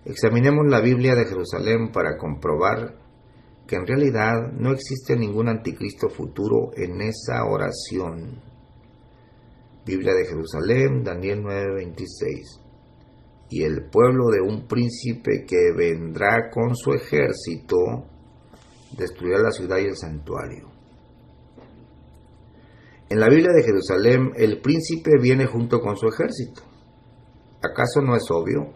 Examinemos la Biblia de Jerusalén para comprobar que en realidad no existe ningún anticristo futuro en esa oración. Biblia de Jerusalén, Daniel 9:26. Y el pueblo de un príncipe que vendrá con su ejército destruirá la ciudad y el santuario. En la Biblia de Jerusalén, el príncipe viene junto con su ejército. ¿Acaso no es obvio?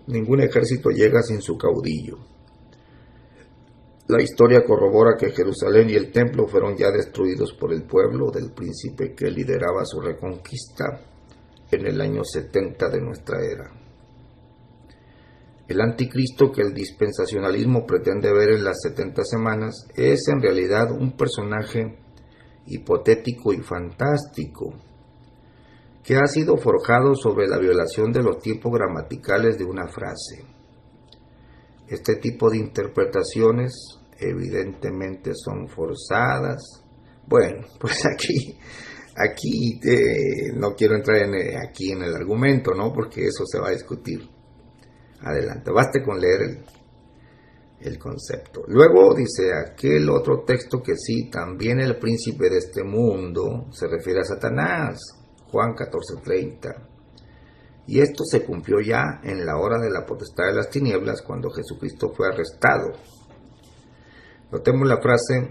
Ningún ejército llega sin su caudillo. La historia corrobora que Jerusalén y el templo fueron ya destruidos por el pueblo del príncipe que lideraba su reconquista en el año 70 de nuestra era. El anticristo que el dispensacionalismo pretende ver en las 70 semanas es en realidad un personaje hipotético y fantástico que ha sido forjado sobre la violación de los tiempos gramaticales de una frase. Este tipo de interpretaciones evidentemente son forzadas. Bueno, pues aquí no quiero entrar aquí en el argumento, ¿no? Porque eso se va a discutir. Adelante, baste con leer el concepto. Luego dice aquel otro texto que sí, también el príncipe de este mundo se refiere a Satanás, Juan 14:30. Y esto se cumplió ya en la hora de la potestad de las tinieblas cuando Jesucristo fue arrestado. Notemos la frase,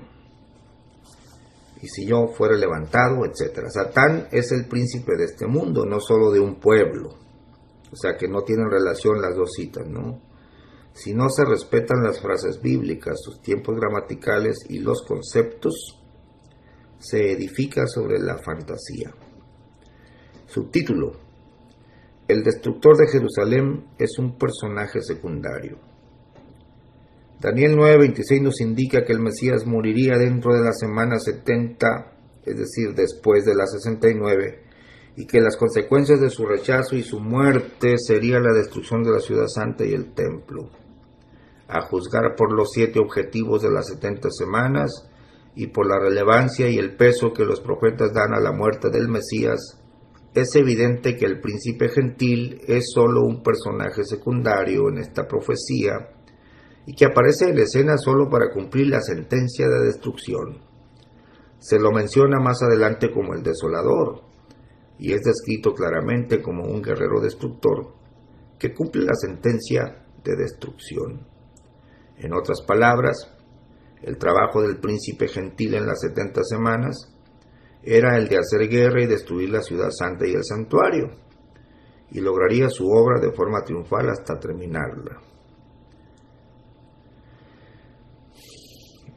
y si yo fuera levantado, etc. Satán es el príncipe de este mundo, no solo de un pueblo. O sea que no tienen relación las dos citas, ¿no? Si no se respetan las frases bíblicas, sus tiempos gramaticales y los conceptos, se edifica sobre la fantasía. Subtítulo: El destructor de Jerusalén es un personaje secundario. Daniel 9:26 nos indica que el Mesías moriría dentro de la semana 70, es decir, después de la 69, y que las consecuencias de su rechazo y su muerte sería la destrucción de la ciudad santa y el templo. A juzgar por los 7 objetivos de las 70 semanas y por la relevancia y el peso que los profetas dan a la muerte del Mesías, es evidente que el príncipe gentil es solo un personaje secundario en esta profecía y que aparece en escena solo para cumplir la sentencia de destrucción. Se lo menciona más adelante como el desolador y es descrito claramente como un guerrero destructor que cumple la sentencia de destrucción. En otras palabras, el trabajo del príncipe gentil en las 70 semanas era el de hacer guerra y destruir la ciudad santa y el santuario, y lograría su obra de forma triunfal hasta terminarla.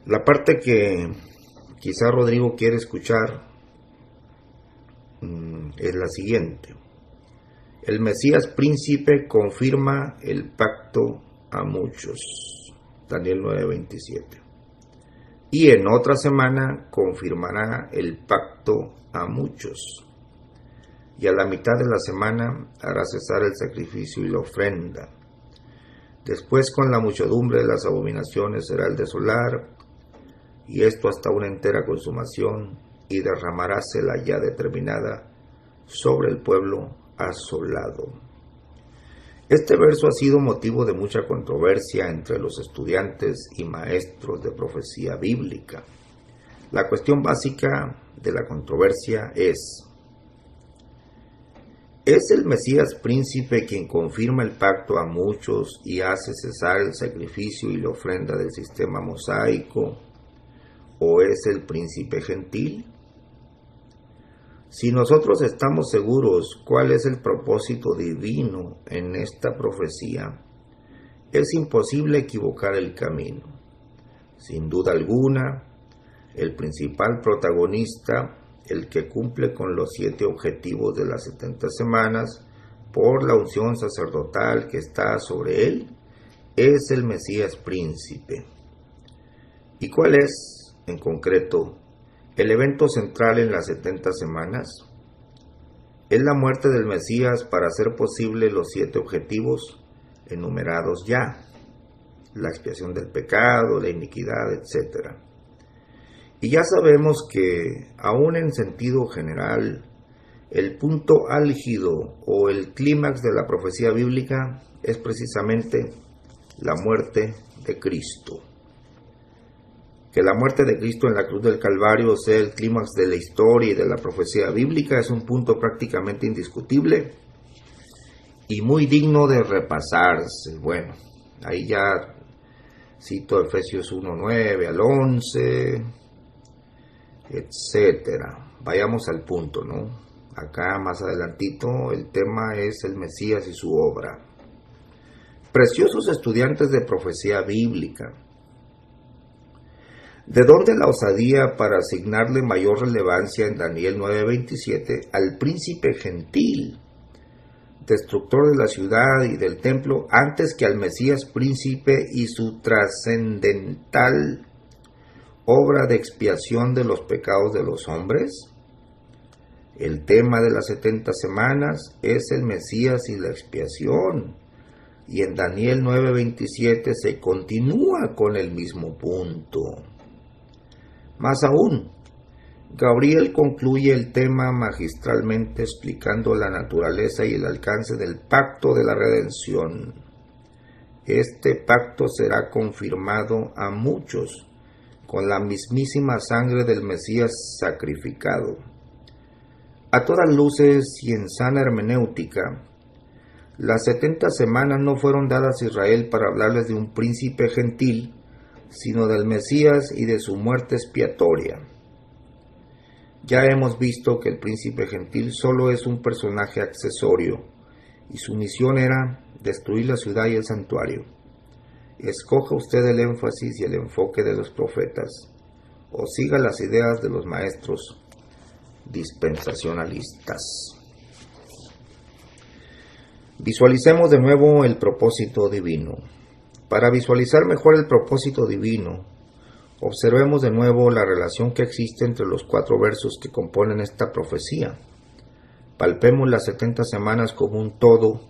La parte que quizá Rodrigo quiere escuchar es la siguiente. El Mesías príncipe confirma el pacto a muchos. Daniel 9:27. Y en otra semana confirmará el pacto a muchos. Y a la mitad de la semana hará cesar el sacrificio y la ofrenda. Después con la muchedumbre de las abominaciones será el desolar, y esto hasta una entera consumación, y derramarase la ya determinada sobre el pueblo asolado. Este verso ha sido motivo de mucha controversia entre los estudiantes y maestros de profecía bíblica. La cuestión básica de la controversia ¿es el Mesías príncipe quien confirma el pacto a muchos y hace cesar el sacrificio y la ofrenda del sistema mosaico, o es el príncipe gentil? Si nosotros estamos seguros cuál es el propósito divino en esta profecía, es imposible equivocar el camino. Sin duda alguna, el principal protagonista, el que cumple con los 7 objetivos de las 70 semanas, por la unción sacerdotal que está sobre él, es el Mesías príncipe. ¿Y cuál es, en concreto, el evento central en las 70 semanas? Es la muerte del Mesías para hacer posible los 7 objetivos enumerados ya: la expiación del pecado, la iniquidad, etc. Y ya sabemos que, aún en sentido general, El punto álgido o el clímax de la profecía bíblica es precisamente la muerte de Cristo. Que la muerte de Cristo en la cruz del Calvario sea el clímax de la historia y de la profecía bíblica es un punto prácticamente indiscutible y muy digno de repasarse. Bueno, ahí ya cito Efesios 1:9 al 11, etcétera. Vayamos al punto, ¿no? Acá más adelantito el tema es el Mesías y su obra. Preciosos estudiantes de profecía bíblica, ¿de dónde la osadía para asignarle mayor relevancia en Daniel 9:27 al príncipe gentil, destructor de la ciudad y del templo, antes que al Mesías príncipe y su trascendental obra de expiación de los pecados de los hombres? El tema de las 70 semanas es el Mesías y la expiación, y en Daniel 9:27 se continúa con el mismo punto. Más aún, Gabriel concluye el tema magistralmente explicando la naturaleza y el alcance del pacto de la redención. Este pacto será confirmado a muchos con la mismísima sangre del Mesías sacrificado. A todas luces y en sana hermenéutica, las 70 semanas no fueron dadas a Israel para hablarles de un príncipe gentil, sino del Mesías y de su muerte expiatoria. Ya hemos visto que el príncipe gentil solo es un personaje accesorio, y su misión era destruir la ciudad y el santuario. Escoja usted el énfasis y el enfoque de los profetas, o siga las ideas de los maestros dispensacionalistas. Visualicemos de nuevo el propósito divino. Para visualizar mejor el propósito divino, observemos de nuevo la relación que existe entre los 4 versos que componen esta profecía. Palpemos las 70 semanas como un todo,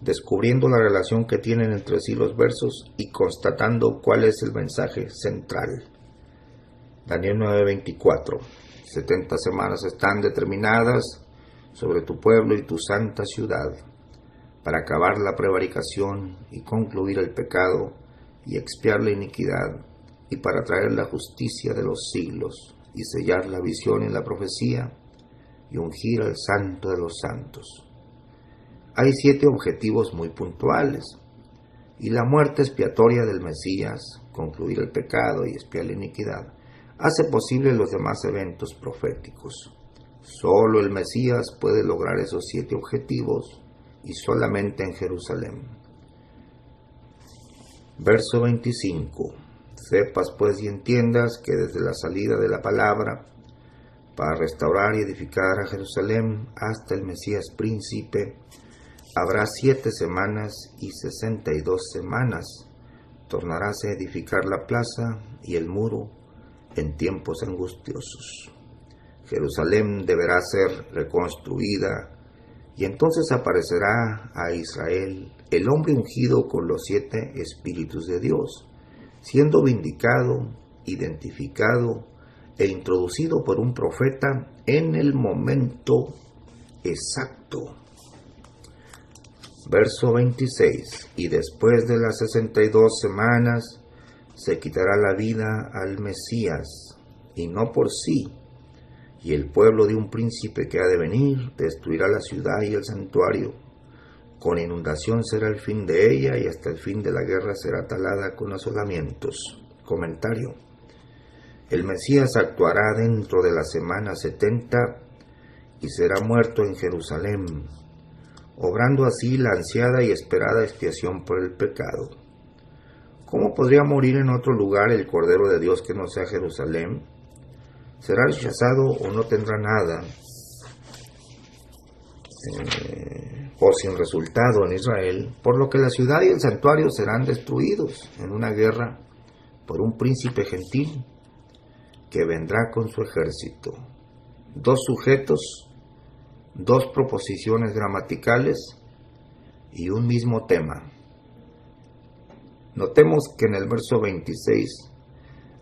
descubriendo la relación que tienen entre sí los versos y constatando cuál es el mensaje central. Daniel 9:24. 70 semanas están determinadas sobre tu pueblo y tu santa ciudad, para acabar la prevaricación y concluir el pecado y expiar la iniquidad, y para traer la justicia de los siglos, y sellar la visión y la profecía, y ungir al santo de los santos. Hay 7 objetivos muy puntuales, y la muerte expiatoria del Mesías, concluir el pecado y expiar la iniquidad, hace posible los demás eventos proféticos. Solo el Mesías puede lograr esos 7 objetivos, y solamente en Jerusalén. Verso 25. Sepas pues y entiendas que desde la salida de la palabra, para restaurar y edificar a Jerusalén hasta el Mesías príncipe, habrá 7 semanas y 62 semanas. Tornarás a edificar la plaza y el muro en tiempos angustiosos. Jerusalén deberá ser reconstruida, y entonces aparecerá a Israel el hombre ungido con los 7 espíritus de Dios, siendo vindicado, identificado e introducido por un profeta en el momento exacto. Verso 26. Y después de las 62 semanas se quitará la vida al Mesías, y no por sí, y el pueblo de un príncipe que ha de venir destruirá la ciudad y el santuario. Con inundación será el fin de ella, y hasta el fin de la guerra será talada con asolamientos. Comentario. El Mesías actuará dentro de la semana 70 y será muerto en Jerusalén, obrando así la ansiada y esperada expiación por el pecado. ¿Cómo podría morir en otro lugar el Cordero de Dios que no sea Jerusalén? Será rechazado o no tendrá nada, o sin resultado en Israel, por lo que la ciudad y el santuario serán destruidos en una guerra por un príncipe gentil que vendrá con su ejército. 2 sujetos, 2 proposiciones gramaticales y un mismo tema. Notemos que en el verso 26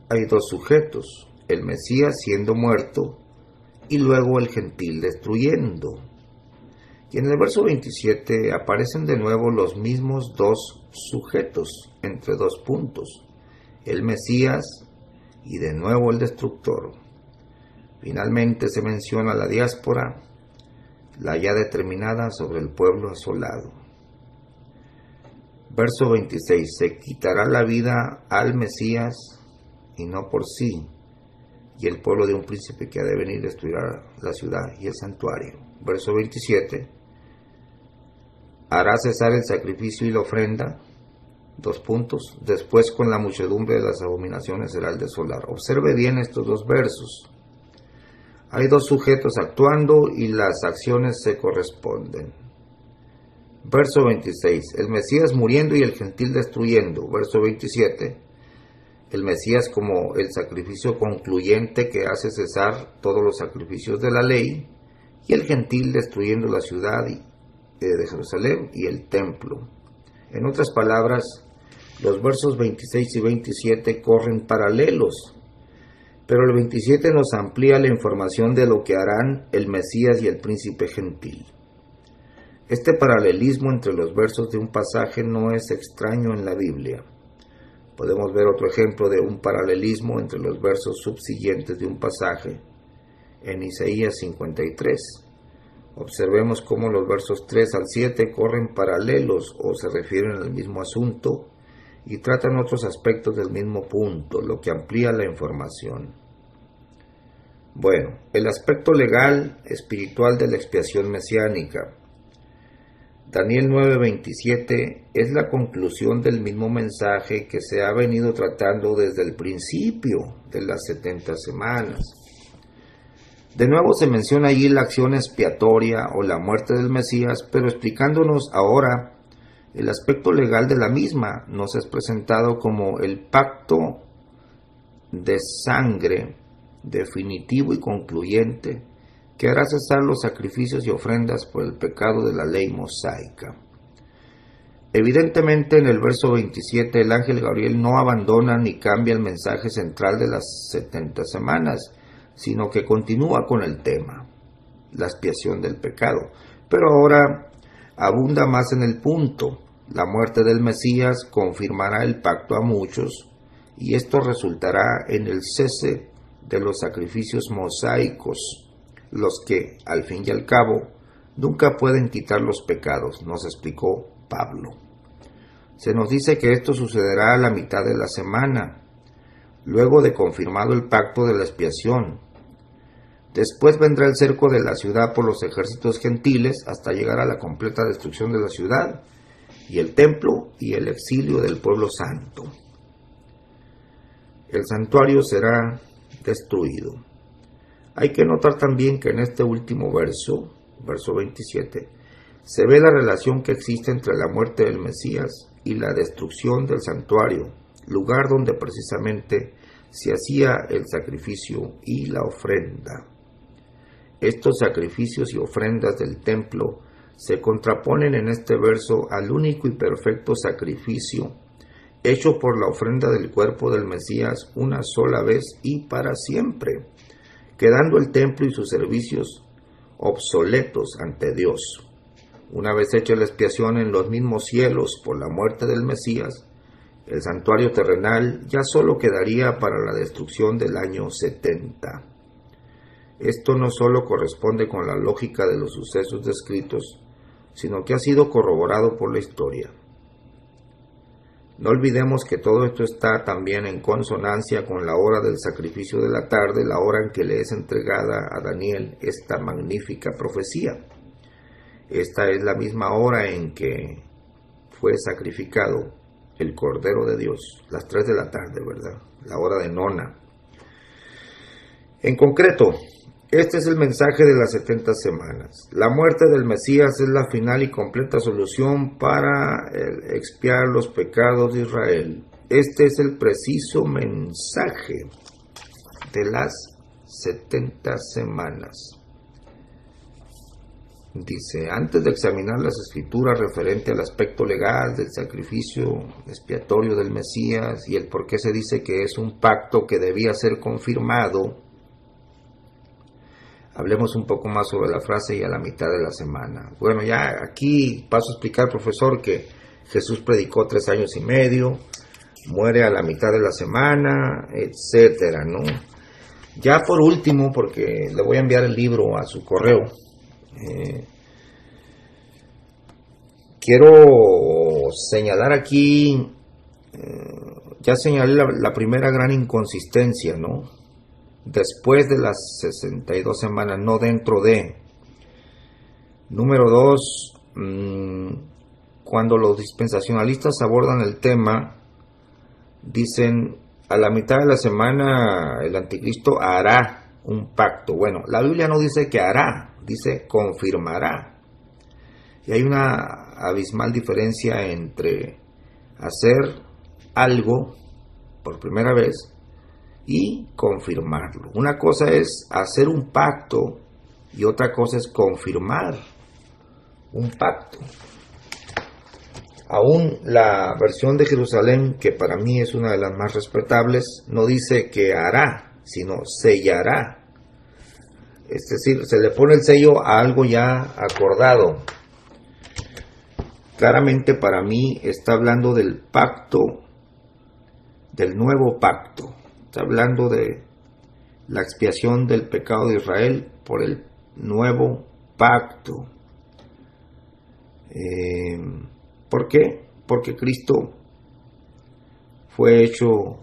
hay 2 sujetos, el Mesías siendo muerto y luego el gentil destruyendo. Y en el verso 27 aparecen de nuevo los mismos dos sujetos entre dos puntos, el Mesías y de nuevo el destructor. Finalmente se menciona la diáspora, la ya determinada sobre el pueblo asolado. Verso 26, se quitará la vida al Mesías y no por sí, y el pueblo de un príncipe que ha de venir destruirá la ciudad y el santuario. Verso 27, hará cesar el sacrificio y la ofrenda, después con la muchedumbre de las abominaciones será el desolar. Observe bien estos dos versos. Hay dos sujetos actuando y las acciones se corresponden. Verso 26, el Mesías muriendo y el gentil destruyendo. Verso 27, el Mesías como el sacrificio concluyente que hace cesar todos los sacrificios de la ley, y el gentil destruyendo la ciudad de Jerusalén y el templo. En otras palabras, los versos 26 y 27 corren paralelos, pero el 27 nos amplía la información de lo que harán el Mesías y el príncipe gentil. Este paralelismo entre los versos de un pasaje no es extraño en la Biblia. Podemos ver otro ejemplo de un paralelismo entre los versos subsiguientes de un pasaje en Isaías 53. Observemos cómo los versos 3 al 7 corren paralelos o se refieren al mismo asunto y tratan otros aspectos del mismo punto, lo que amplía la información. Bueno, el aspecto legal, espiritual de la expiación mesiánica. Daniel 9:27 es la conclusión del mismo mensaje que se ha venido tratando desde el principio de las 70 semanas. De nuevo se menciona allí la acción expiatoria o la muerte del Mesías, pero explicándonos ahora el aspecto legal de la misma, nos es presentado como el pacto de sangre definitivo y concluyente que hará cesar los sacrificios y ofrendas por el pecado de la ley mosaica. Evidentemente en el verso 27 el ángel Gabriel no abandona ni cambia el mensaje central de las 70 semanas, sino que continúa con el tema, la expiación del pecado, pero ahora abunda más en el punto. La muerte del Mesías confirmará el pacto a muchos y esto resultará en el cese de los sacrificios mosaicos, los que, al fin y al cabo, nunca pueden quitar los pecados, nos explicó Pablo. Se nos dice que esto sucederá a la mitad de la semana, luego de confirmado el pacto de la expiación. Después vendrá el cerco de la ciudad por los ejércitos gentiles hasta llegar a la completa destrucción de la ciudad y el templo y el exilio del pueblo santo. El santuario será destruido. Hay que notar también que en este último verso, verso 27, se ve la relación que existe entre la muerte del Mesías y la destrucción del santuario, lugar donde precisamente se hacía el sacrificio y la ofrenda. Estos sacrificios y ofrendas del templo se contraponen en este verso al único y perfecto sacrificio hecho por la ofrenda del cuerpo del Mesías una sola vez y para siempre, quedando el templo y sus servicios obsoletos ante Dios. Una vez hecha la expiación en los mismos cielos por la muerte del Mesías, el santuario terrenal ya solo quedaría para la destrucción del año 70. Esto no solo corresponde con la lógica de los sucesos descritos, sino que ha sido corroborado por la historia. No olvidemos que todo esto está también en consonancia con la hora del sacrificio de la tarde, la hora en que le es entregada a Daniel esta magnífica profecía. Esta es la misma hora en que fue sacrificado el Cordero de Dios, las 3 de la tarde, ¿verdad? La hora de nona. En concreto, este es el mensaje de las 70 semanas. La muerte del Mesías es la final y completa solución para expiar los pecados de Israel. Este es el preciso mensaje de las 70 semanas. Dice, antes de examinar las escrituras referente al aspecto legal del sacrificio expiatorio del Mesías y el por qué se dice que es un pacto que debía ser confirmado, hablemos un poco más sobre la frase y a la mitad de la semana. Bueno, ya aquí paso a explicar, profesor, que Jesús predicó 3 años y medio, muere a la mitad de la semana, etcétera, ¿no? Ya por último, porque le voy a enviar el libro a su correo, quiero señalar aquí, ya señalé la primera gran inconsistencia, ¿no? Después de las 62 semanas, no dentro de. Número 2, cuando los dispensacionalistas abordan el tema, dicen, a la mitad de la semana el anticristo hará un pacto. Bueno, la Biblia no dice que hará, dice confirmará. Y hay una abismal diferencia entre hacer algo por primera vez y confirmarlo. Una cosa es hacer un pacto y otra cosa es confirmar un pacto. Aún la versión de Jerusalén, que para mí es una de las más respetables, no dice que hará, sino sellará. Es decir, se le pone el sello a algo ya acordado. Claramente para mí está hablando del pacto, del nuevo pacto. Está hablando de la expiación del pecado de Israel por el nuevo pacto. ¿Por qué? Porque Cristo fue hecho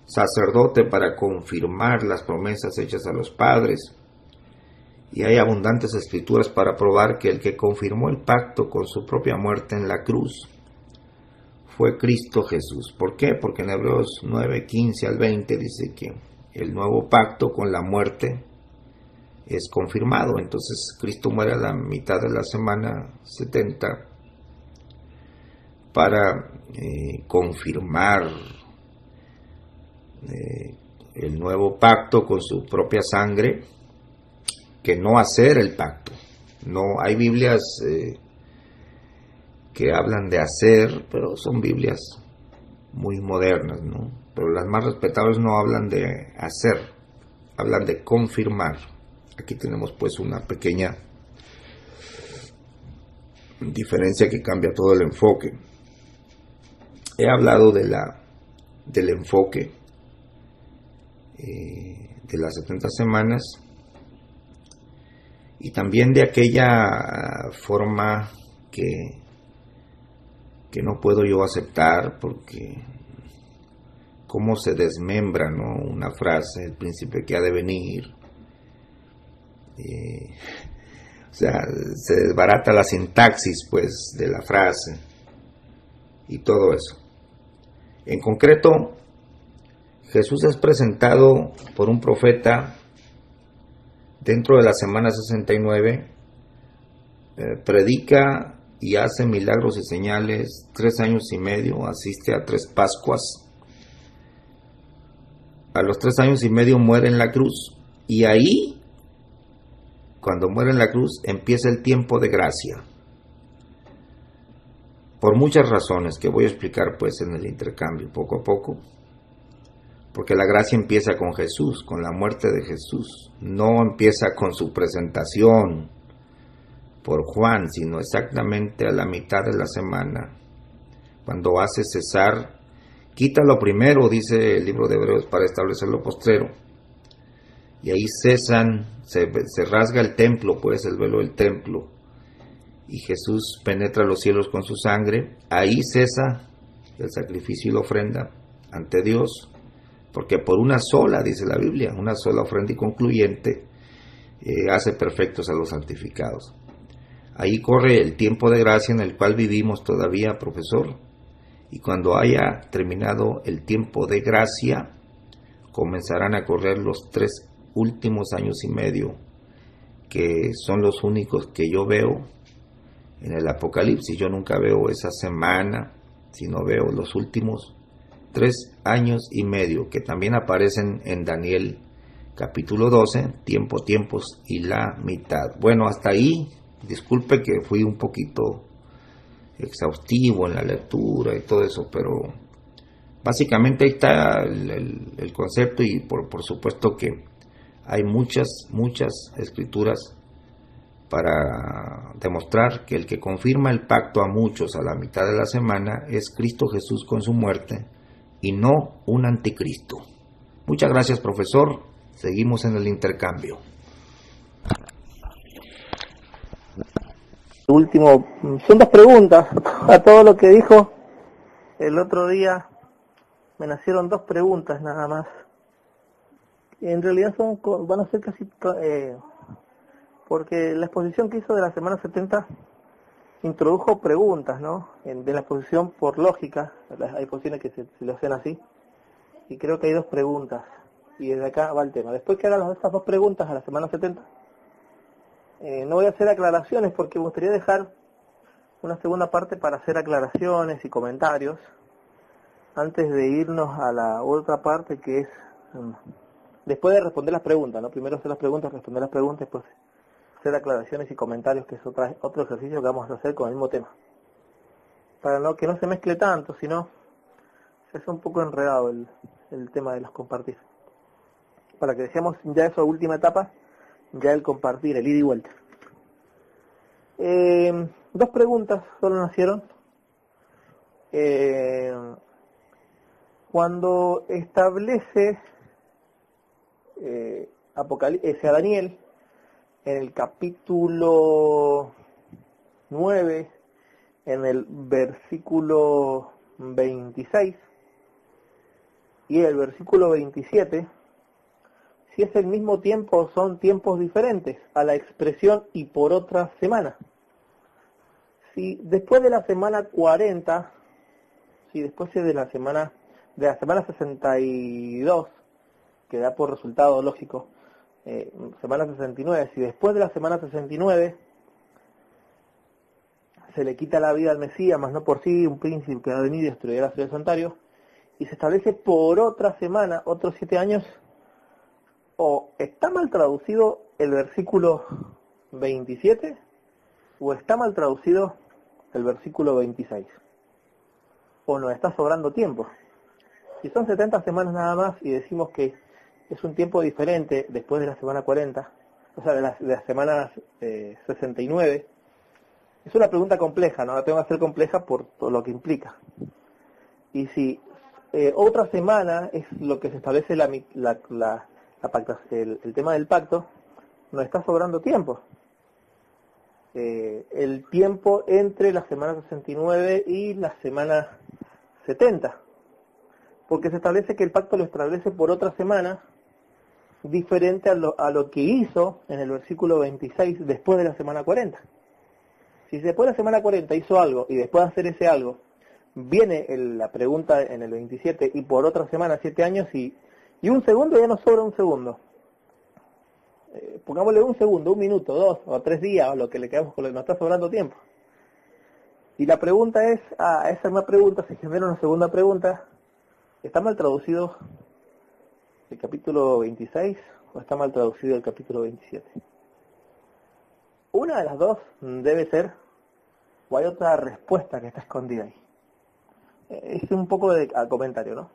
sacerdote para confirmar las promesas hechas a los padres. Y hay abundantes escrituras para probar que el que confirmó el pacto con su propia muerte en la cruz fue Cristo Jesús. ¿Por qué? Porque en Hebreos 9, 15 al 20 dice que el nuevo pacto con la muerte es confirmado. Entonces Cristo muere a la mitad de la semana 70 para confirmar el nuevo pacto con su propia sangre, que no hacer el pacto. No hay Biblias que hablan de hacer, pero son Biblias muy modernas, ¿no? Pero las más respetables no hablan de hacer, hablan de confirmar. Aquí tenemos pues una pequeña diferencia que cambia todo el enfoque. He hablado del enfoque de las 70 semanas y también de aquella forma que no puedo yo aceptar, porque cómo se desmembra, ¿no?, una frase, el príncipe que ha de venir. O sea, se desbarata la sintaxis pues de la frase y todo eso. En concreto, Jesús es presentado por un profeta dentro de la semana 69, predica y hace milagros y señales 3 años y medio, asiste a 3 Pascuas. A los 3 años y medio muere en la cruz, y ahí, cuando muere en la cruz, empieza el tiempo de gracia. Por muchas razones que voy a explicar pues en el intercambio poco a poco. Porque la gracia empieza con Jesús, con la muerte de Jesús. No empieza con su presentación por Juan, sino exactamente a la mitad de la semana, cuando hace cesar, quita lo primero, dice el libro de Hebreos, para establecer lo postrero. Y ahí cesan, se rasga el templo, pues el velo del templo, y Jesús penetra los cielos con su sangre. Ahí cesa el sacrificio y la ofrenda ante Dios, porque por una sola, dice la Biblia, una sola ofrenda y concluyente, hace perfectos a los santificados. Ahí corre el tiempo de gracia en el cual vivimos todavía, profesor, y cuando haya terminado el tiempo de gracia, comenzarán a correr los 3 últimos años y medio, que son los únicos que yo veo en el Apocalipsis. Yo nunca veo esa semana, sino veo los últimos 3 años y medio, que también aparecen en Daniel capítulo 12, tiempos y la mitad. Bueno, hasta ahí, disculpe que fui un poquito exhaustivo en la lectura y todo eso, pero básicamente ahí está el concepto, y por supuesto que Hay muchas escrituras para demostrar que el que confirma el pacto a muchos a la mitad de la semana es Cristo Jesús con su muerte y no un anticristo. Muchas gracias, profesor. Seguimos en el intercambio. Último, son dos preguntas. A todo lo que dijo el otro día me nacieron dos preguntas nada más. En realidad van a ser casi porque la exposición que hizo de la semana 70 introdujo preguntas, ¿no? De la exposición por lógica, hay posiciones que se lo hacen así, y creo que hay dos preguntas, y desde acá va el tema. Después que hagan estas dos preguntas a la semana 70, no voy a hacer aclaraciones porque me gustaría dejar una segunda parte para hacer aclaraciones y comentarios antes de irnos a la otra parte que es después de responder las preguntas, ¿no? Primero hacer las preguntas, responder las preguntas, después hacer aclaraciones y comentarios, que es otro ejercicio que vamos a hacer con el mismo tema. Para que no se mezcle tanto, sino se hace un poco enredado el tema de los compartir. Para que dejemos ya eso última etapa, ya el compartir, el ida y vuelta. Dos preguntas solo nacieron. Cuando establece a Daniel en el capítulo 9, en el versículo 26 y el versículo 27, si es el mismo tiempo o son tiempos diferentes a la expresión y por otra semana. Si después de la semana 40, si después de la semana 62, que da por resultado lógico, semana 69, si después de la semana 69 se le quita la vida al Mesías, más no por sí, un príncipe que va a venir y destruir la ciudad de Santario, y se establece por otra semana, otros 7 años, o está mal traducido el versículo 27, o está mal traducido el versículo 26, o nos está sobrando tiempo. Si son 70 semanas nada más y decimos que es un tiempo diferente después de la semana 40, o sea, de las semanas 69, es una pregunta compleja, ¿no? La tengo que hacer compleja por todo lo que implica. Y si otra semana es lo que se establece el tema del pacto, nos está sobrando tiempo. El tiempo entre la semana 69 y la semana 70. Porque se establece que el pacto lo establece por otra semana, diferente a lo que hizo en el versículo 26 después de la semana 40. Si después de la semana 40 hizo algo y después de hacer ese algo, viene la pregunta en el 27 y por otra semana 7 años y un segundo, ya nos sobra un segundo. Pongámosle un segundo, un minuto, 2 o 3 días, o lo que le quedamos con lo que nos está sobrando tiempo. Y la pregunta es, a esa misma pregunta se genera una segunda pregunta. ¿Está mal traducido el capítulo 26 o está mal traducido el capítulo 27? Una de las dos debe ser, o hay otra respuesta que está escondida ahí. Es un poco de comentario, ¿no?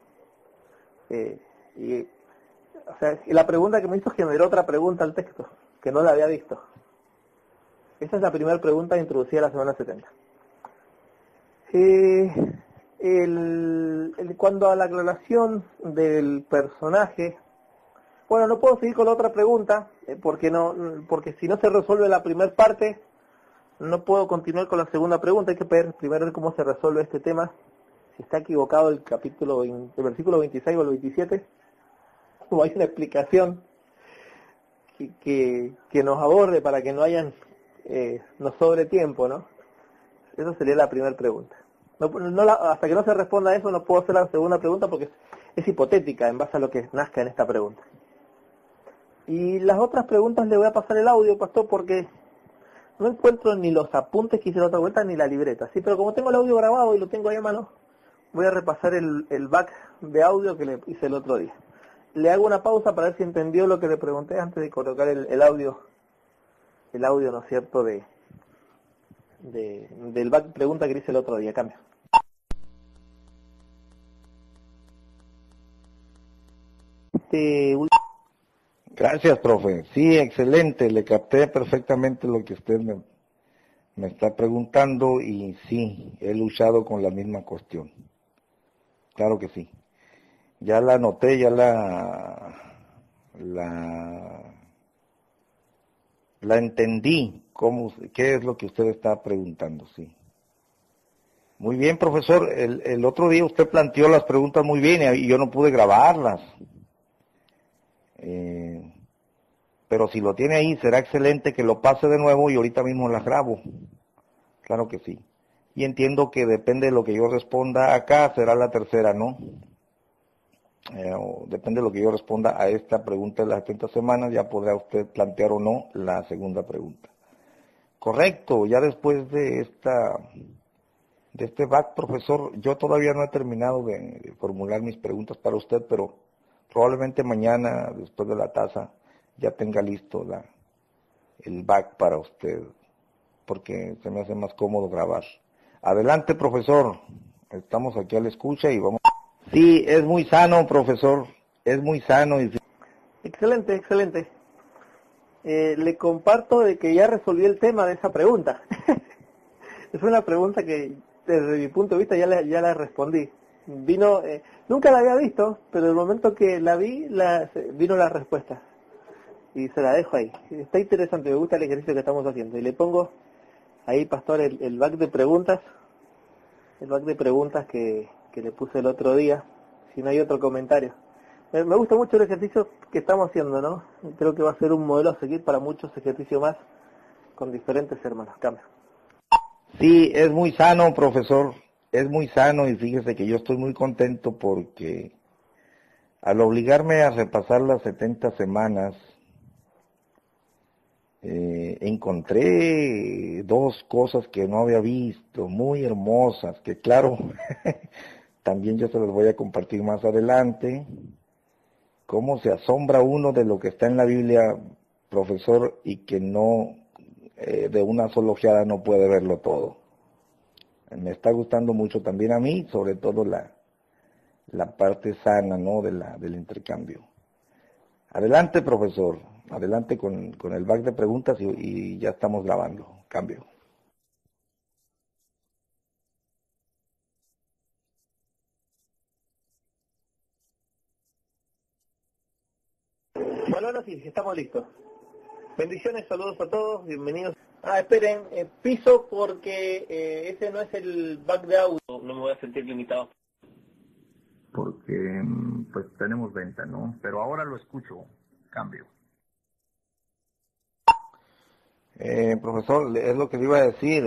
O sea, la pregunta que me hizo generó otra pregunta al texto, que no la había visto. Esa es la primera pregunta introducida la semana 70. Cuando a la aclaración del personaje, bueno, no puedo seguir con la otra pregunta, porque si no se resuelve la primera parte, no puedo continuar con la segunda pregunta. Hay que ver primero cómo se resuelve este tema, si está equivocado el versículo 26 o el 27, o hay una explicación que nos aborde para que nos sobre tiempo, ¿no? Esa sería la primera pregunta. Hasta que no se responda a eso no puedo hacer la segunda pregunta porque es hipotética en base a lo que nazca en esta pregunta. Y las otras preguntas le voy a pasar el audio, pastor, porque no encuentro ni los apuntes que hice la otra vuelta ni la libreta. Sí, pero como tengo el audio grabado y lo tengo ahí a mano, voy a repasar el back de audio que le hice el otro día. Le hago una pausa para ver si entendió lo que le pregunté antes de colocar el audio, ¿no es cierto?, del back pregunta que le hice el otro día. Cambio. Gracias, profe. Sí, excelente. Le capté perfectamente lo que usted me está preguntando y sí, he luchado con la misma cuestión. Claro que sí. Ya la anoté, ya la entendí. ¿Qué es lo que usted está preguntando? Sí. Muy bien, profesor. El otro día usted planteó las preguntas muy bien y yo no pude grabarlas. Pero si lo tiene ahí, será excelente que lo pase de nuevo y ahorita mismo las grabo. Claro que sí. Y entiendo que depende de lo que yo responda acá, será la tercera, ¿no? O depende de lo que yo responda a esta pregunta de las 30 semanas, ya podrá usted plantear o no la segunda pregunta. Correcto, ya después de este back, profesor, yo todavía no he terminado de formular mis preguntas para usted, pero probablemente mañana, después de la tasa, ya tenga listo el back para usted, porque se me hace más cómodo grabar. Adelante, profesor, estamos aquí a la escucha y vamos. Sí, es muy sano, profesor, es muy sano. Excelente, excelente. Le comparto de que ya resolví el tema de esa pregunta. Es una pregunta que desde mi punto de vista ya la respondí. Nunca la había visto, pero el momento que la vi, vino la respuesta. Y se la dejo ahí. Está interesante, me gusta el ejercicio que estamos haciendo. Y le pongo ahí, pastor, el back de preguntas. El back de preguntas que le puse el otro día. Si no hay otro comentario. Me gusta mucho el ejercicio que estamos haciendo, ¿no? Creo que va a ser un modelo a seguir para muchos ejercicios más con diferentes hermanos. Cambio. Sí, es muy sano, profesor, es muy sano y fíjese que yo estoy muy contento porque al obligarme a repasar las 70 semanas, encontré dos cosas que no había visto, muy hermosas, que claro, también yo se las voy a compartir más adelante. Cómo se asombra uno de lo que está en la Biblia, profesor, y que no, de una sola ojeada no puede verlo todo. Me está gustando mucho también a mí, sobre todo la parte sana, ¿no?, del intercambio. Adelante, profesor, adelante con el back de preguntas y ya estamos grabando. Cambio. Bueno, ahora sí, estamos listos. Bendiciones, saludos a todos, bienvenidos. Esperen, piso porque ese no es el back de audio. No me voy a sentir limitado. Porque pues tenemos venta, ¿no? Pero ahora lo escucho. Cambio. Profesor, es lo que le iba a decir.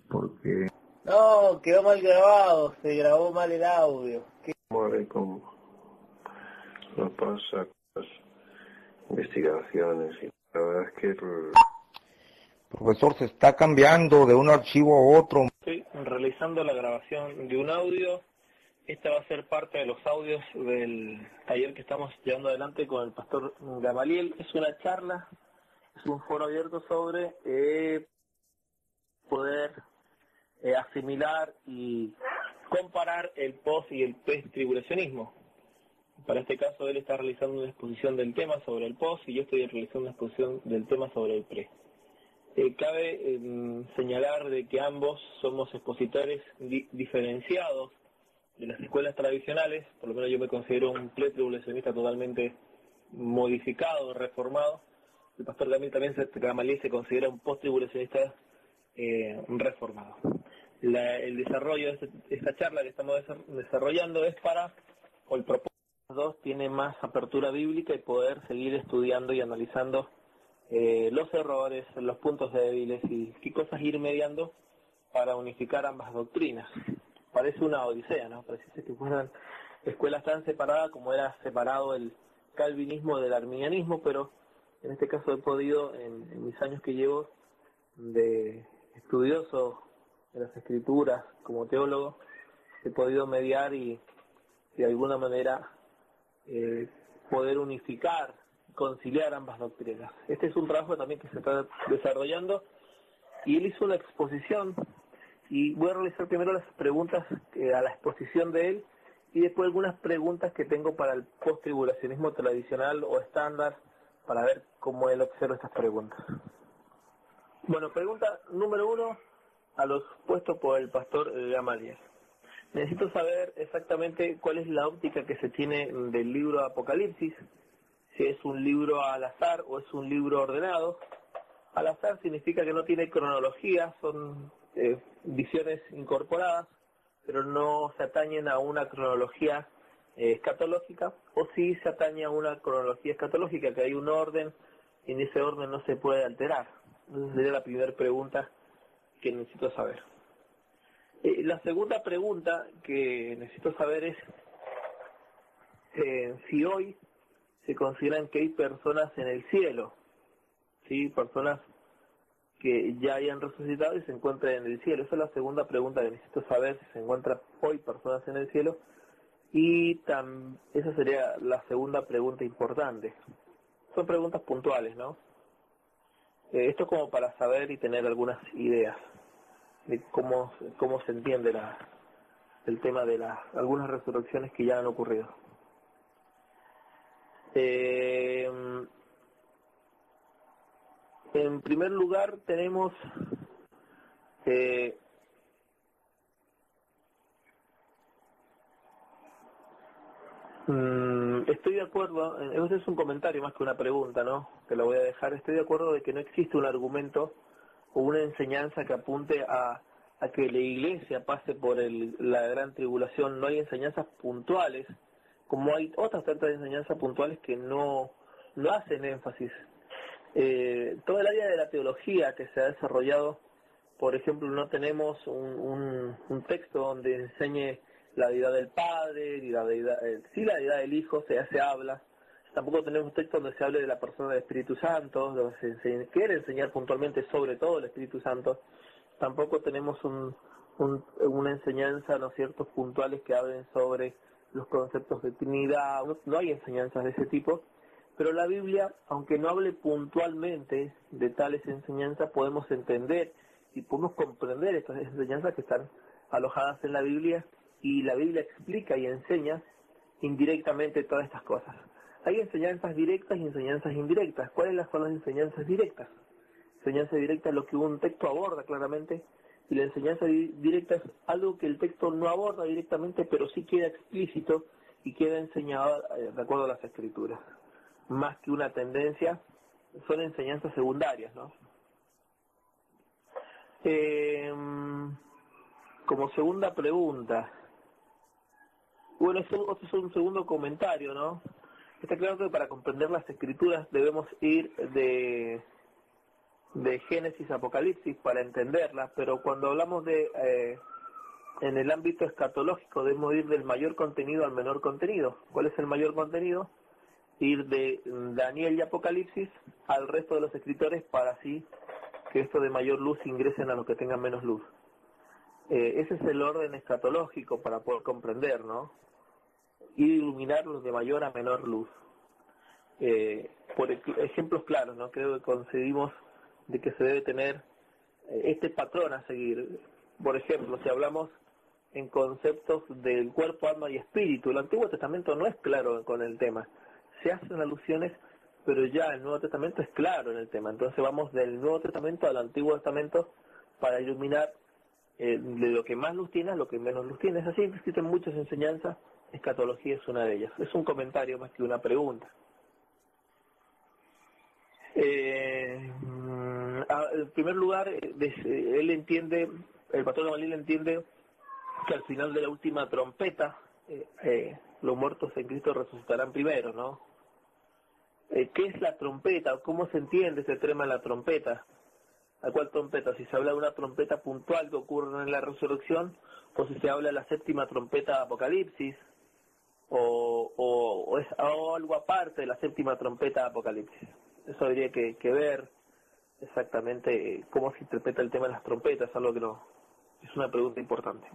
Porque... No, quedó mal grabado, se grabó mal el audio. Como no pasa las investigaciones y la verdad es que Profesor, se está cambiando de un archivo a otro. Estoy realizando la grabación de un audio. Esta va a ser parte de los audios del taller que estamos llevando adelante con el pastor Gamaliel. Es una charla, es un foro abierto sobre poder asimilar y comparar el post y el pre-tribulacionismo. Para este caso él está realizando una exposición del tema sobre el post y yo estoy realizando una exposición del tema sobre el pre. Cabe señalar de que ambos somos expositores diferenciados de las escuelas tradicionales. Por lo menos yo me considero un pre-tribulacionista totalmente modificado, reformado. El pastor Gamaliel se considera un post-tribulacionista reformado. El desarrollo de esta charla que estamos desarrollando es o el propósito de los dos tiene más apertura bíblica y poder seguir estudiando y analizando los errores, los puntos débiles y qué cosas ir mediando para unificar ambas doctrinas. Parece una odisea, ¿no? Parece que fueran escuelas tan separadas como era separado el calvinismo del arminianismo, pero en este caso he podido, en mis años que llevo de estudioso de las escrituras como teólogo, he podido mediar y de alguna manera poder unificar, conciliar ambas doctrinas. Este es un trabajo también que se está desarrollando y él hizo una exposición y voy a realizar primero las preguntas a la exposición de él y después algunas preguntas que tengo para el post-tribulacionismo tradicional o estándar, para ver cómo él observa estas preguntas. Bueno, pregunta número 1 a los puestos por el pastor Gamaliel. Necesito saber exactamente cuál es la óptica que se tiene del libro de Apocalipsis, si es un libro al azar o es un libro ordenado. Al azar significa que no tiene cronología, son visiones incorporadas, pero no se atañen a una cronología escatológica, o sí se atañe a una cronología escatológica, que hay un orden y en ese orden no se puede alterar. Esa sería la primera pregunta que necesito saber. La segunda pregunta que necesito saber es si hoy se consideran que hay personas en el cielo, ¿sí? Personas que ya hayan resucitado y se encuentran en el cielo. Esa es la segunda pregunta que necesito saber, si se encuentran hoy personas en el cielo. Y esa sería la segunda pregunta importante. Son preguntas puntuales, ¿no? Esto es como para saber y tener algunas ideas de cómo se entiende el tema de algunas resurrecciones que ya han ocurrido. En primer lugar tenemos estoy de acuerdo, este es un comentario más que una pregunta, ¿no? Que lo voy a dejar. Estoy de acuerdo de que no existe un argumento o una enseñanza que apunte a que la iglesia pase por la gran tribulación. No hay enseñanzas puntuales, como hay otras tantas enseñanzas puntuales que no hacen énfasis. Toda el área de la teología que se ha desarrollado, por ejemplo, no tenemos un texto donde enseñe la deidad del Padre, y la deidad del Hijo, se habla. Tampoco tenemos un texto donde se hable de la persona del Espíritu Santo, donde se quiere enseñar puntualmente sobre todo el Espíritu Santo. Tampoco tenemos una enseñanza, ¿no es cierto?, puntuales que hablen sobre los conceptos de Trinidad. No hay enseñanzas de ese tipo, pero la Biblia, aunque no hable puntualmente de tales enseñanzas, podemos entender y podemos comprender estas enseñanzas que están alojadas en la Biblia, y la Biblia explica y enseña indirectamente todas estas cosas. Hay enseñanzas directas y enseñanzas indirectas. ¿Cuáles son las enseñanzas directas? Enseñanza directa es lo que un texto aborda claramente, y la enseñanza directa es algo que el texto no aborda directamente, pero sí queda explícito y queda enseñado de acuerdo a las Escrituras. Más que una tendencia, son enseñanzas secundarias, ¿no? Como segunda pregunta, bueno, eso es un segundo comentario, ¿no? Está claro que para comprender las Escrituras debemos ir de Génesis a Apocalipsis para entenderlas, pero cuando hablamos en el ámbito escatológico debemos ir del mayor contenido al menor contenido. ¿Cuál es el mayor contenido? Ir de Daniel y Apocalipsis al resto de los escritores, para así que estos de mayor luz ingresen a los que tengan menos luz. Ese es el orden escatológico para poder comprender, ¿no? Ir iluminarlos de mayor a menor luz. Por ejemplos claros, ¿no? Creo que concebimos de que se debe tener este patrón a seguir. Por ejemplo, si hablamos en conceptos del cuerpo, alma y espíritu, el Antiguo Testamento no es claro con el tema. Se hacen alusiones, pero ya el Nuevo Testamento es claro en el tema. Entonces vamos del Nuevo Testamento al Antiguo Testamento para iluminar de lo que más luz tiene a lo que menos luz tiene. Es así, existen muchas enseñanzas, escatología es una de ellas. Es un comentario más que una pregunta. En primer lugar, él entiende, el pastor Gamaliel entiende que al final de la última trompeta, los muertos en Cristo resucitarán primero, ¿no? ¿Qué es la trompeta? ¿Cómo se entiende ese tema de la trompeta? ¿A cuál trompeta? Si se habla de una trompeta puntual que ocurre en la resurrección, o si se habla de la séptima trompeta de Apocalipsis, o es algo aparte de la séptima trompeta de Apocalipsis. Eso habría que ver exactamente cómo se interpreta el tema de las trompetas, algo que no es una pregunta importante.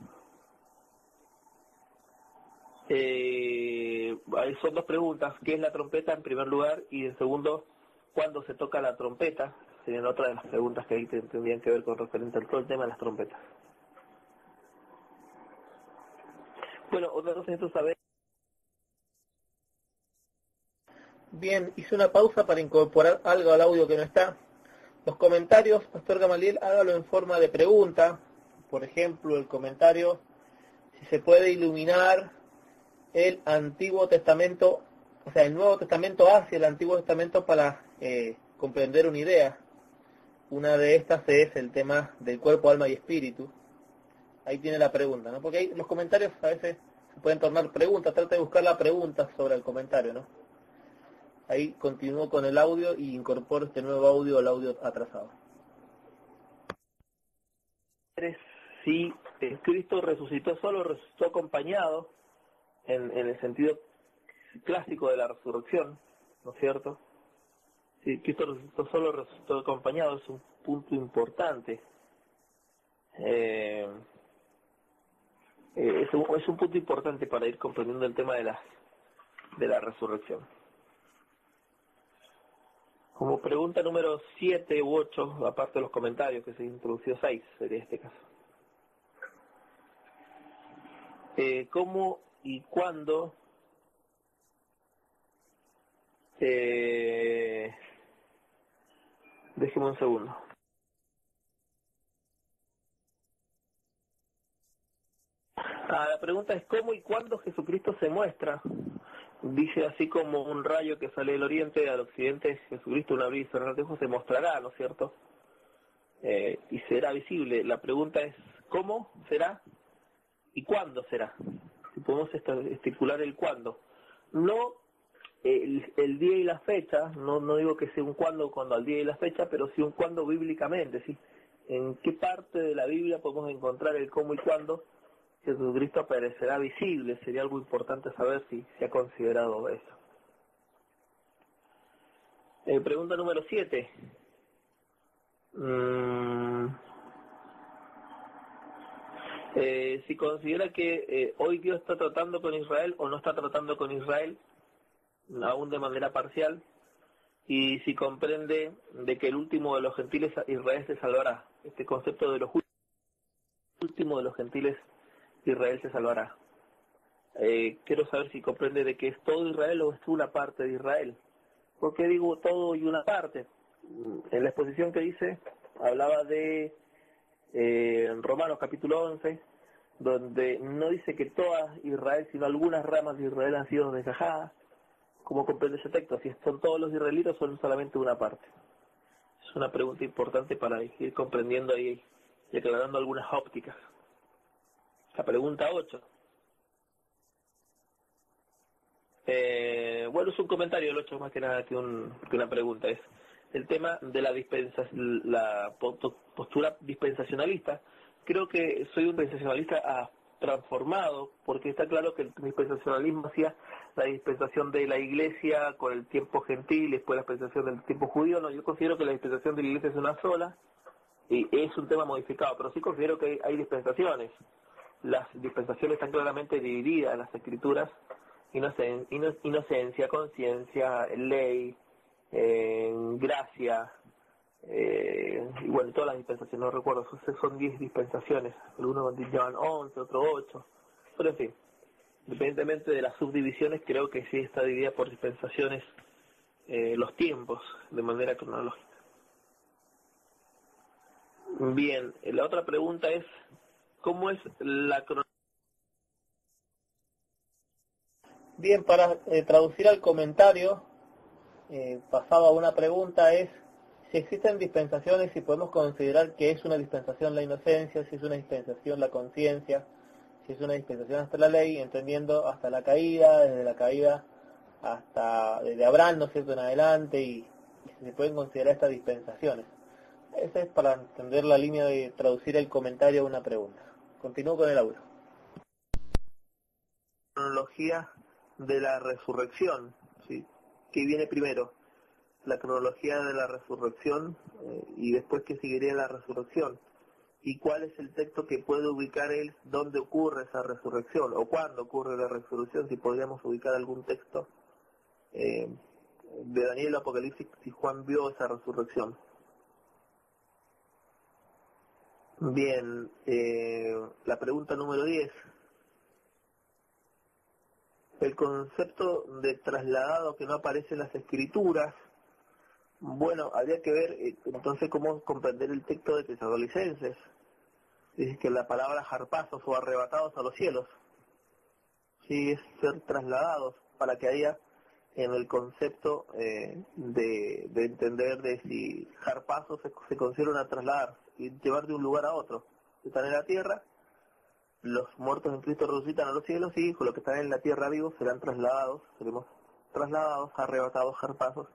Son dos preguntas: ¿qué es la trompeta en primer lugar? Y en segundo, ¿cuándo se toca la trompeta? Serían otra de las preguntas que ahí tendrían que ver con referente al todo el tema de las trompetas. Bueno, otra cosa necesito saber Bien, hice una pausa para incorporar algo al audio que no está. Los comentarios, Pastor Gamaliel, hágalo en forma de pregunta. Por ejemplo, el comentario, si se puede iluminar el Antiguo Testamento, o sea, el Nuevo Testamento hacia el Antiguo Testamento para comprender una idea. Una de estas es el tema del cuerpo, alma y espíritu. Ahí tiene la pregunta, ¿no? Porque ahí los comentarios a veces se pueden tornar preguntas. Trata de buscar la pregunta sobre el comentario, ¿no? Ahí continúo con el audio y incorporo este nuevo audio al audio atrasado. Si Cristo resucitó solo, resucitó acompañado, en el sentido clásico de la resurrección, ¿no es cierto? Si Cristo resucitó solo, resucitó acompañado, es un punto importante. Es un punto importante para ir comprendiendo el tema de la resurrección. Como pregunta número 7 u 8, aparte de los comentarios, que se introdució 6, sería este caso. ¿Cómo y cuándo déjeme un segundo. La pregunta es ¿cómo y cuándo Jesucristo se muestra? Dice así como un rayo que sale del oriente al occidente, Jesucristo, un abrir y cerrar de ojos, se mostrará, ¿no es cierto? Y será visible. La pregunta es ¿cómo será y cuándo será? Si podemos estipular el cuándo. No el día y la fecha, no digo que sea un cuándo al día y la fecha, pero sí un cuándo bíblicamente, ¿sí? ¿En qué parte de la Biblia podemos encontrar el cómo y cuándo Jesucristo aparecerá visible? Sería algo importante saber si se ha considerado eso. Pregunta número 7. Si considera que hoy Dios está tratando con Israel o no está tratando con Israel, aún de manera parcial, y si comprende de que el último de los gentiles, Israel, se salvará. Este concepto de los últimos de los gentiles, Israel se salvará. Quiero saber si comprende de que es todo Israel o es una parte de Israel. ¿Por qué digo todo y una parte? En la exposición que hice, hablaba de Romanos capítulo 11, donde no dice que toda Israel, sino algunas ramas de Israel han sido desgajadas. ¿Cómo comprende ese texto? Si son todos los israelitas o son solamente una parte. Es una pregunta importante para ir comprendiendo ahí y aclarando algunas ópticas. La pregunta 8. Bueno, es un comentario el 8 más que nada que una pregunta. Es el tema de la postura dispensacionalista. Creo que soy un dispensacionalista transformado, porque está claro que el dispensacionalismo hacía la dispensación de la iglesia con el tiempo gentil y después la dispensación del tiempo judío. No, yo considero que la dispensación de la iglesia es una sola y es un tema modificado, pero sí considero que hay dispensaciones. Las dispensaciones están claramente divididas en las escrituras: inocencia, conciencia, ley, gracia, y bueno, todas las dispensaciones, no recuerdo, son 10 dispensaciones, algunos llevan 11, otros 8, pero en fin, independientemente de las subdivisiones, creo que sí está dividida por dispensaciones los tiempos, de manera cronológica. Bien, la otra pregunta es, ¿cómo es la cronología? Bien, para traducir al comentario, pasado a una pregunta, es si existen dispensaciones, si podemos considerar que es una dispensación la inocencia, si es una dispensación la conciencia, si es una dispensación hasta la ley, entendiendo hasta la caída, desde la caída hasta desde Abraham, ¿no es cierto?, en adelante, y si se pueden considerar estas dispensaciones. Esa es para entender la línea de traducir el comentario a una pregunta. Continúo con el audio. Cronología de la resurrección, ¿sí? ¿Qué viene primero? La cronología de la resurrección y después qué seguiría la resurrección. ¿Y cuál es el texto que puede ubicar él dónde ocurre esa resurrección o cuándo ocurre la resurrección? Si podríamos ubicar algún texto de Daniel o Apocalipsis, si Juan vio esa resurrección. Bien, la pregunta número 10. El concepto de trasladado que no aparece en las escrituras, bueno, habría que ver entonces cómo comprender el texto de Tesalonicenses. Dice que la palabra jarpazos o arrebatados a los cielos, sí, es ser trasladados, para que haya en el concepto de entender de si jarpazos se considera a trasladar y llevar de un lugar a otro. Están en la tierra, los muertos en Cristo resucitan a los cielos y con los que están en la tierra vivos serán trasladados, seremos trasladados, arrebatados, jarpazos.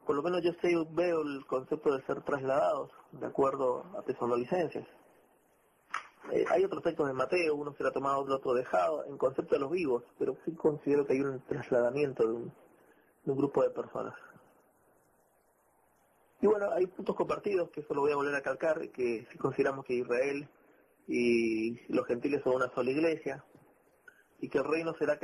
Por lo menos yo veo el concepto de ser trasladados, de acuerdo a Tesalonicenses. Hay otros textos de Mateo, uno será tomado, otro dejado, en concepto de los vivos, pero sí considero que hay un trasladamiento de un grupo de personas. Y bueno, hay puntos compartidos, que eso lo voy a volver a calcar, que si consideramos que Israel y los gentiles son una sola iglesia, y que el reino será